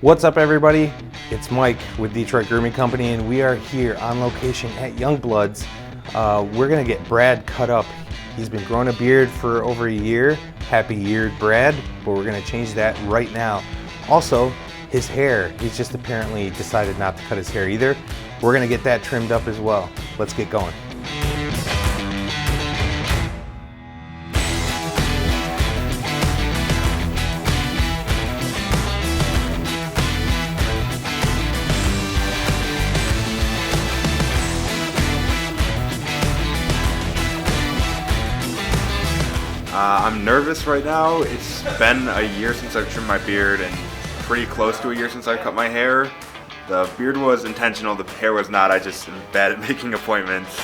What's up, everybody? It's Mike with Detroit Grooming Company, and we are here on location at Young Bloods. We're gonna get Brad cut up. He's been growing a beard for over a year. Happy year, Brad, but we're gonna change that right now. Also, his hair, he's just apparently decided not to cut his hair either. We're gonna get that trimmed up as well. Let's get going. I'm nervous right now. It's been a year since I've trimmed my beard and pretty close to a year since I cut my hair. The beard was intentional, the hair was not. I just am bad at making appointments.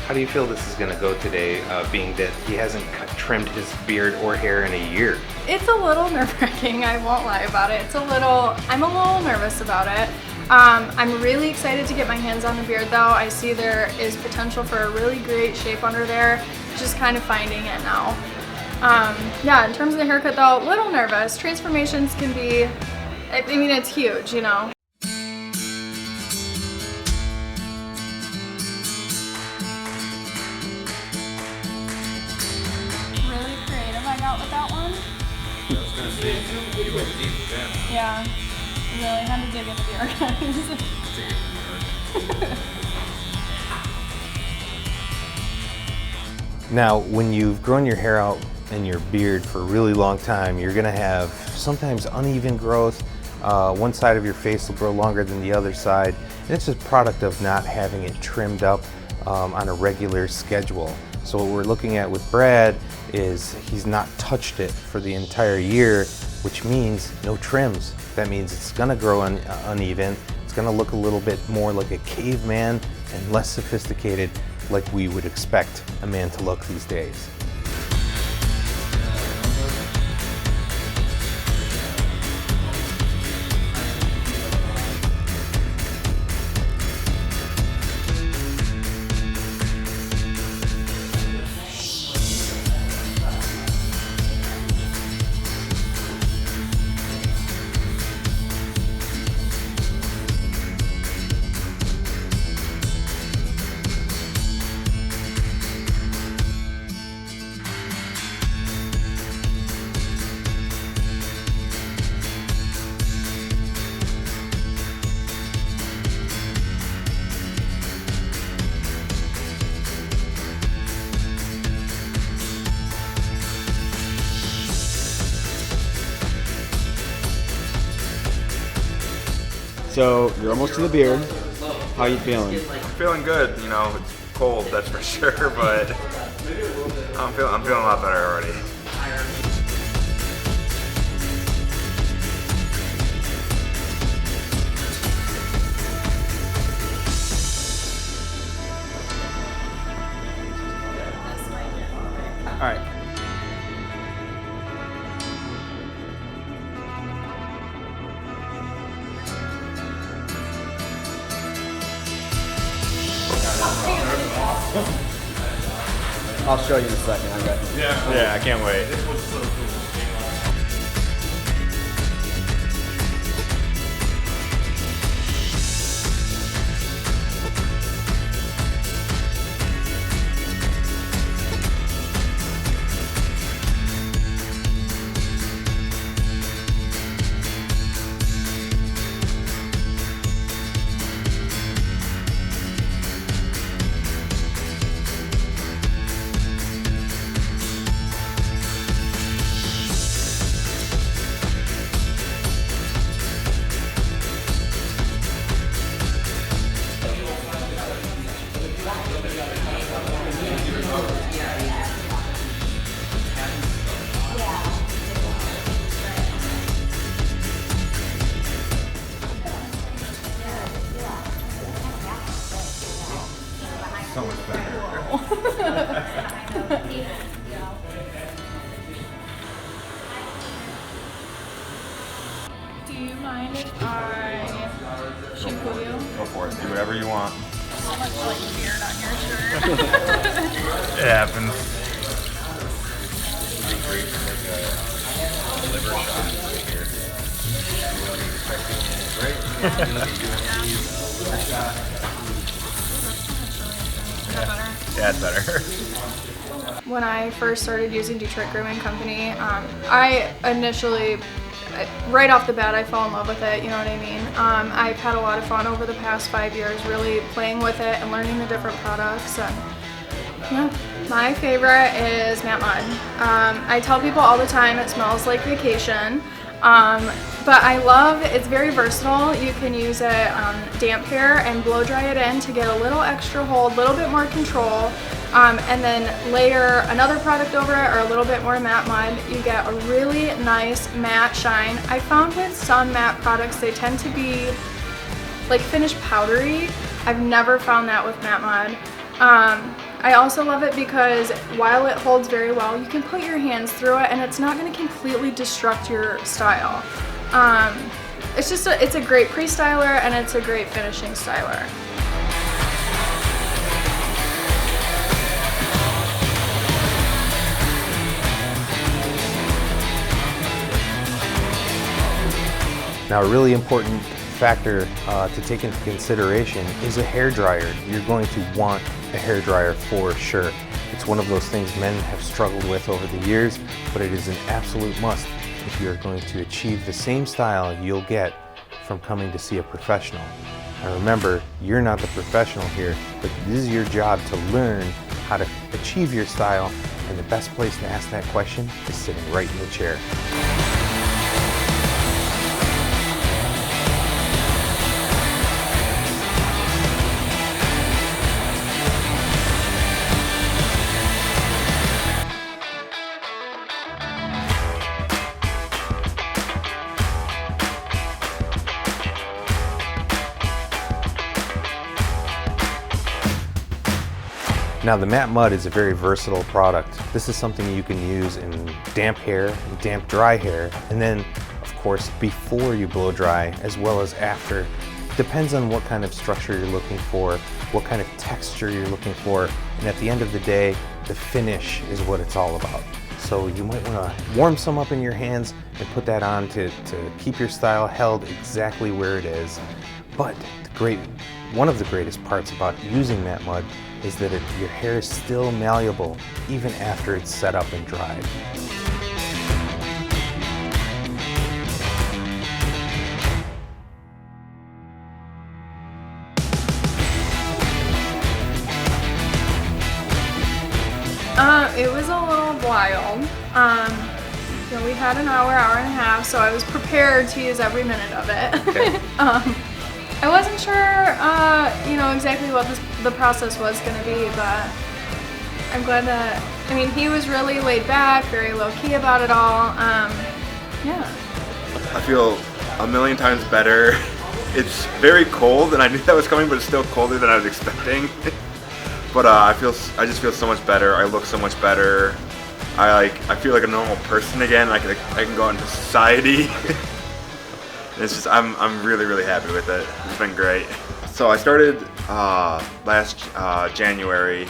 How do you feel this is gonna go today, being that he hasn't trimmed his beard or hair in a year? It's a little nerve-wracking, I won't lie about it. I'm a little nervous about it. I'm really excited to get my hands on the beard though. I see there is potential for a really great shape under there. Just kind of finding it now. Yeah, in terms of the haircut though, a little nervous. Transformations can be, I mean, it's huge, you know. Really creative I got with that one. I was gonna say, you went deep with that. Yeah. Really had to dig into the archives. Now, when you've grown your hair out and your beard for a really long time, you're gonna have sometimes uneven growth. One side of your face will grow longer than the other side. And it's a product of not having it trimmed up on a regular schedule. So what we're looking at with Brad is he's not touched it for the entire year, which means no trims. That means it's gonna grow uneven. It's gonna look a little bit more like a caveman and less sophisticated, like we would expect a man to look these days. So you're almost to the beard. How you feeling? I'm feeling good, you know, it's cold, that's for sure, but I'm feeling a lot better already. All right. I'll show you in a second. I got you. Yeah, I can't wait. So much better. Do you mind if I shampoo you? Go for it, do whatever you want. So much like beard on your shirt. It happens. Yeah, it's better. When I first started using Detroit Grooming Company, I initially, right off the bat, I fell in love with it, you know what I mean? I've had a lot of fun over the past 5 years really playing with it and learning the different products. And yeah, my favorite is Matte Mud. I tell people all the time it smells like vacation. But I love, it's very versatile. You can use it on damp hair and blow dry it in to get a little extra hold, a little bit more control, and then layer another product over it or a little bit more matte mud. You get a really nice matte shine. I found with some matte products they tend to be like finished powdery. I've never found that with matte mud. I also love it because while it holds very well, you can put your hands through it and it's not going to completely destruct your style. It's just it's a great pre-styler and it's a great finishing styler. Now, a really important factor to take into consideration is a hair dryer. You're going to want a hair dryer for sure. It's one of those things men have struggled with over the years, but it is an absolute must if you're going to achieve the same style you'll get from coming to see a professional. And remember, you're not the professional here, but this is your job to learn how to achieve your style, and the best place to ask that question is sitting right in the chair. Now, the matte mud is a very versatile product. This is something you can use in damp hair, damp dry hair, and then of course before you blow dry as well as after. Depends on what kind of structure you're looking for, what kind of texture you're looking for, and at the end of the day, the finish is what it's all about. So you might want to warm some up in your hands and put that on to keep your style held exactly where it is. But one of the greatest parts about using matte mud is that your hair is still malleable even after it's set up and dried. It was a little wild. You know, we had an hour and a half, so I was prepared to use every minute of it. Okay. I wasn't sure, you know, exactly what the process was going to be, but I'm glad that, I mean, he was really laid back, very low-key about it all. Yeah. I feel a million times better. It's very cold, and I knew that was coming, but it's still colder than I was expecting. But I just feel so much better. I look so much better. I feel like a normal person again. I can go into society. It's just I'm really happy with it. It's been great. So I started last January.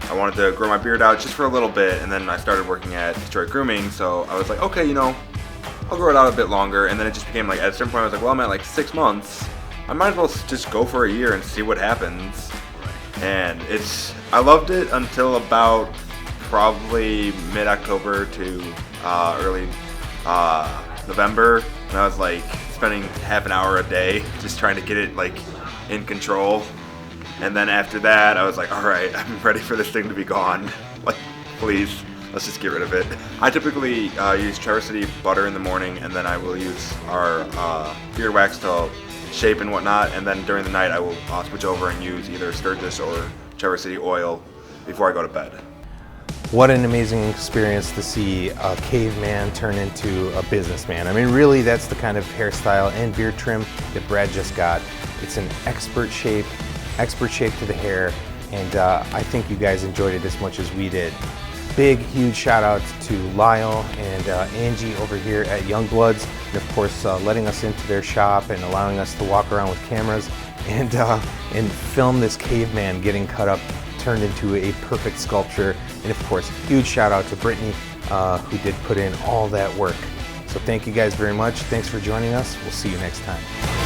I wanted to grow my beard out just for a little bit, and then I started working at Detroit Grooming. So I was like, okay, you know, I'll grow it out a bit longer. And then it just became like, at a certain point, I was like, well, I'm at like 6 months. I might as well just go for a year and see what happens. And I loved it until about probably mid-October to early November, and I was like spending half an hour a day just trying to get it like in control. And then after that, I was like, all right, I'm ready for this thing to be gone. Like, please, let's just get rid of it. I typically use Traverse City butter in the morning, and then I will use our beard wax to shape and whatnot, and then during the night I will switch over and use either Sturgis or Traverse City oil before I go to bed. What an amazing experience to see a caveman turn into a businessman. I mean, really, that's the kind of hairstyle and beard trim that Brad just got. It's an expert shape to the hair, and I think you guys enjoyed it as much as we did. Big, huge shout out to Lyle and Angie over here at Young Bloods, and of course letting us into their shop and allowing us to walk around with cameras and film this caveman getting cut up, turned into a perfect sculpture. And of course, huge shout out to Britni, who did put in all that work. So thank you guys very much. Thanks for joining us. We'll see you next time.